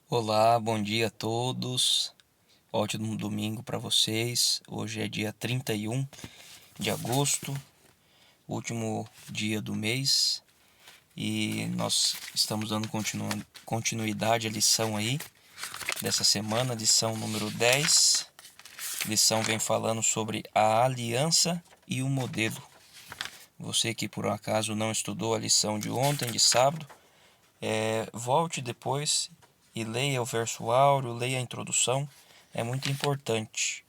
Olá, bom dia a todos. Ótimo domingo para vocês. Hoje é dia 31 de agosto, último dia do mês, e nós estamos dando continuidade à lição aí dessa semana, lição número 10. A lição vem falando sobre a aliança e o modelo. Você que por um acaso não estudou a lição de ontem, de sábado, volte depois e leia o verso áureo, leia a introdução, é muito importante.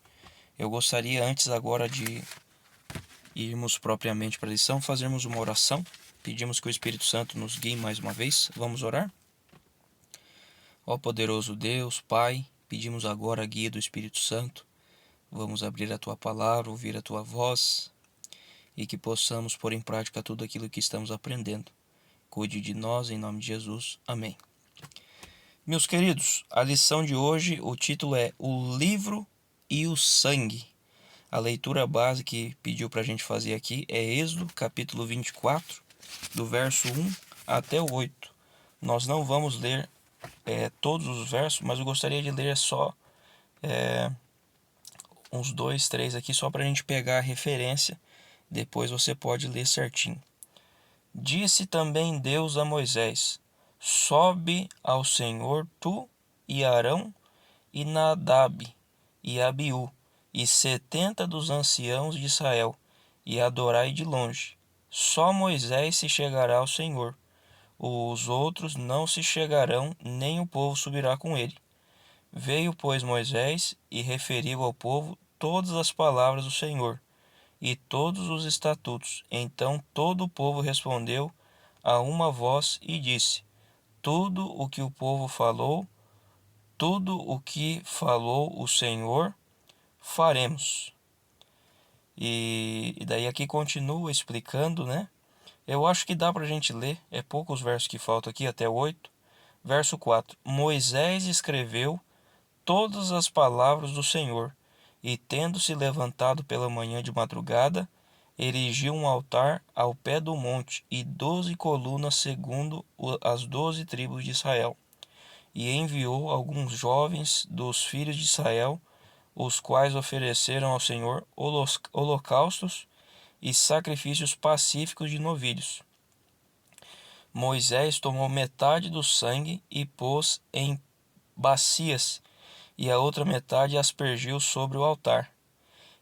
Eu gostaria antes agora de irmos propriamente para a lição, fazermos uma oração, pedimos que o Espírito Santo nos guie mais uma vez. Vamos orar? Ó poderoso Deus, Pai, pedimos agora a guia do Espírito Santo. Vamos abrir a Tua palavra, ouvir a Tua voz e que possamos pôr em prática tudo aquilo que estamos aprendendo. Cuide de nós, em nome de Jesus. Amém. Meus queridos, a lição de hoje, o título é O Livro e o Sangue. A leitura base que pediu para a gente fazer aqui é Êxodo, capítulo 24, do verso 1 até o 8. Nós não vamos ler todos os versos, mas eu gostaria de ler só uns 2, 3 aqui, só para a gente pegar a referência. Depois você pode ler certinho. Disse também Deus a Moisés: Sobe ao Senhor tu e Arão e Nadab e Abiú e 70 dos anciãos de Israel, e adorai de longe. Só Moisés se chegará ao Senhor. Os outros não se chegarão, nem o povo subirá com ele. Veio, pois, Moisés e referiu ao povo todas as palavras do Senhor e todos os estatutos. Então todo o povo respondeu a uma voz e disse: Tudo o que o povo falou, tudo o que falou o Senhor, faremos. E daí aqui continua explicando, né? Eu acho que dá para a gente ler, é poucos versos que faltam aqui, até o 8. Verso 4: Moisés escreveu todas as palavras do Senhor, e tendo-se levantado pela manhã de madrugada, erigiu um altar ao pé do monte e 12 colunas segundo as 12 tribos de Israel. E enviou alguns jovens dos filhos de Israel, os quais ofereceram ao Senhor holocaustos e sacrifícios pacíficos de novilhos. Moisés tomou metade do sangue e pôs em bacias, e a outra metade aspergiu sobre o altar.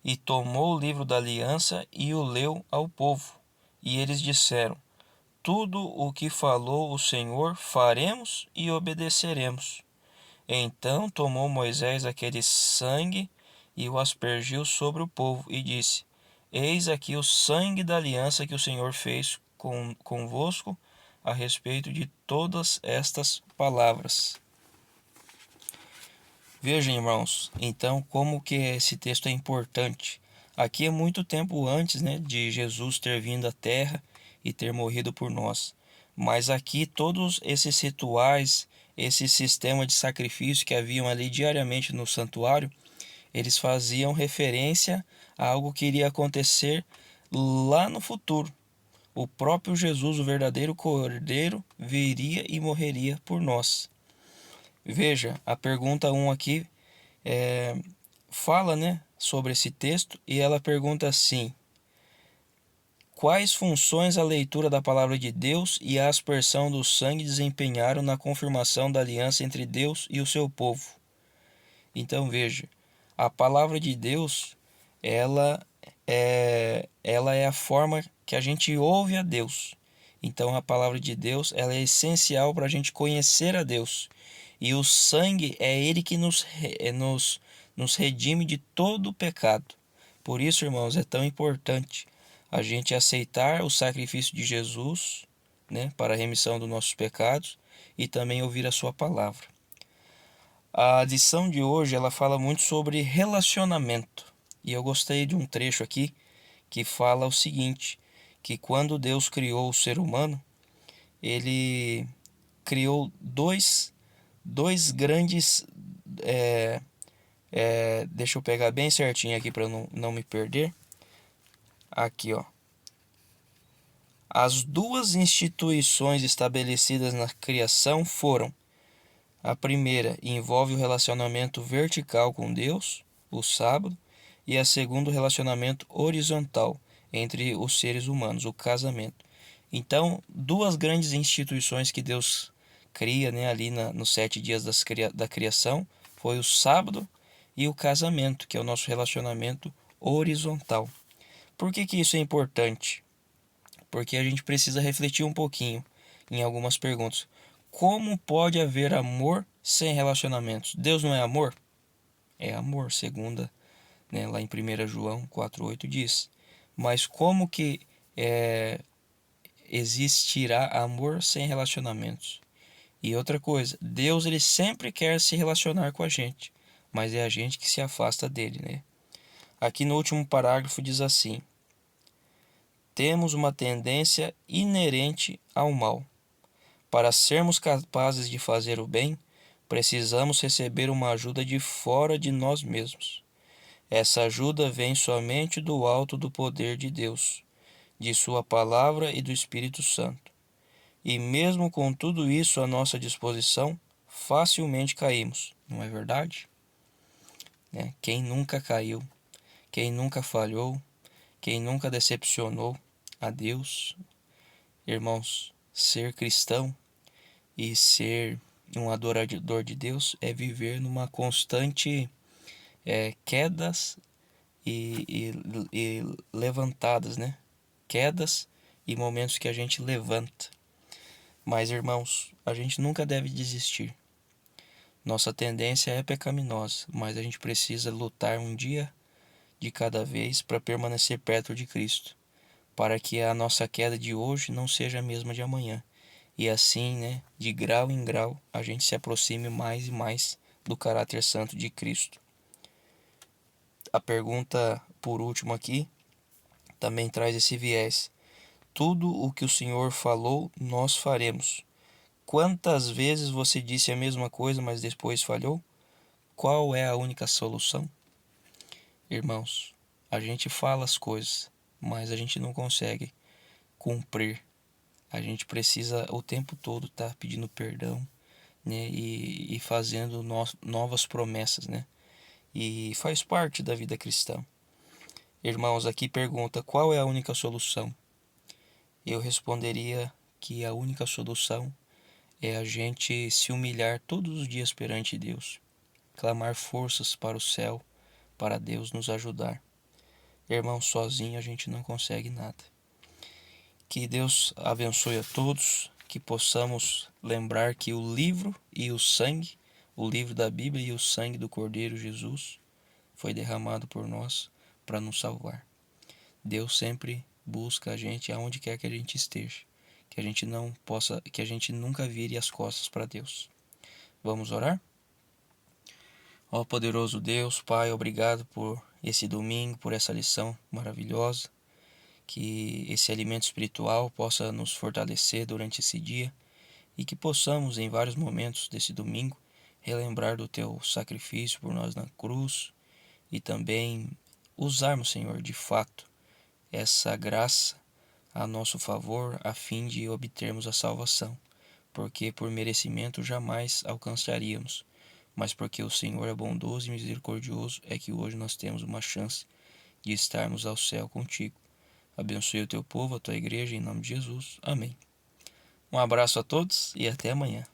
E tomou o livro da aliança e o leu ao povo. E eles disseram: Tudo o que falou o Senhor faremos e obedeceremos. Então tomou Moisés aquele sangue e o aspergiu sobre o povo, e disse: Eis aqui o sangue da aliança que o Senhor fez convosco a respeito de todas estas palavras. Vejam, irmãos, então como que esse texto é importante. Aqui é muito tempo antes, né, de Jesus ter vindo à Terra e ter morrido por nós. Mas aqui todos esses rituais, esse sistema de sacrifício que haviam ali diariamente no santuário, eles faziam referência a algo que iria acontecer lá no futuro. O próprio Jesus, o verdadeiro Cordeiro, viria e morreria por nós. Veja, a pergunta 1 aqui fala, né, sobre esse texto, e ela pergunta assim: quais funções a leitura da palavra de Deus e a aspersão do sangue desempenharam na confirmação da aliança entre Deus e o seu povo? Então veja, a palavra de Deus, ela é a forma que a gente ouve a Deus. Então a palavra de Deus, ela é essencial para a gente conhecer a Deus. E o sangue é ele que nos redime de todo o pecado. Por isso, irmãos, é tão importante a gente aceitar o sacrifício de Jesus, né, para a remissão dos nossos pecados, e também ouvir a sua palavra. A lição de hoje ela fala muito sobre relacionamento. E eu gostei de um trecho aqui que fala o seguinte, que quando Deus criou o ser humano, ele criou dois grandes... deixa eu pegar bem certinho aqui para não me perder. Aqui, ó. As duas instituições estabelecidas na criação foram A primeira envolve o relacionamento vertical com Deus, o sábado, e a segunda o relacionamento horizontal entre os seres humanos, o casamento. Então, duas grandes instituições que Deus cria, né, ali nos 7 dias da criação, foi o sábado e o casamento, que é o nosso relacionamento horizontal. Por que isso é importante? Porque a gente precisa refletir um pouquinho em algumas perguntas. Como pode haver amor sem relacionamentos? Deus não é amor? É amor, segunda, né, lá em 1 João 4,8 diz. Mas como que existirá amor sem relacionamentos? E outra coisa, Deus ele sempre quer se relacionar com a gente, mas é a gente que se afasta dele, né? Aqui no último parágrafo diz assim: temos uma tendência inerente ao mal. Para sermos capazes de fazer o bem, precisamos receber uma ajuda de fora de nós mesmos. Essa ajuda vem somente do alto do poder de Deus, de Sua palavra e do Espírito Santo. E mesmo com tudo isso à nossa disposição, facilmente caímos, não é verdade? Quem nunca caiu, quem nunca falhou, quem nunca decepcionou a Deus? Irmãos, ser cristão e ser um adorador de Deus é viver numa constante quedas e levantadas, né? Quedas e momentos que a gente levanta. Mas, irmãos, a gente nunca deve desistir. Nossa tendência é pecaminosa, mas a gente precisa lutar um dia de cada vez para permanecer perto de Cristo, para que a nossa queda de hoje não seja a mesma de amanhã. E assim, né, de grau em grau, a gente se aproxime mais e mais do caráter santo de Cristo. A pergunta, por último aqui, também traz esse viés. Tudo o que o Senhor falou, nós faremos. Quantas vezes você disse a mesma coisa, mas depois falhou? Qual é a única solução? Irmãos, a gente fala as coisas, mas a gente não consegue cumprir. A gente precisa o tempo todo estar pedindo perdão, né, e fazendo novas promessas, né? E faz parte da vida cristã. Irmãos, aqui pergunta: qual é a única solução? Eu responderia que a única solução é a gente se humilhar todos os dias perante Deus, clamar forças para o céu, para Deus nos ajudar. Irmão, sozinho a gente não consegue nada. Que Deus abençoe a todos, que possamos lembrar que o livro e o sangue, o livro da Bíblia e o sangue do Cordeiro Jesus foi derramado por nós para nos salvar. Deus sempre busca a gente aonde quer que a gente esteja, que a gente nunca vire as costas para Deus. Vamos orar? Ó poderoso Deus, Pai, obrigado por esse domingo, por essa lição maravilhosa. Que esse alimento espiritual possa nos fortalecer durante esse dia e que possamos, em vários momentos desse domingo, relembrar do Teu sacrifício por nós na cruz e também usarmos, Senhor, de fato, essa graça a nosso favor a fim de obtermos a salvação, porque por merecimento jamais alcançaríamos, mas porque o Senhor é bondoso e misericordioso é que hoje nós temos uma chance de estarmos ao céu contigo. Abençoe o teu povo, a tua igreja, em nome de Jesus. Amém. Um abraço a todos e até amanhã.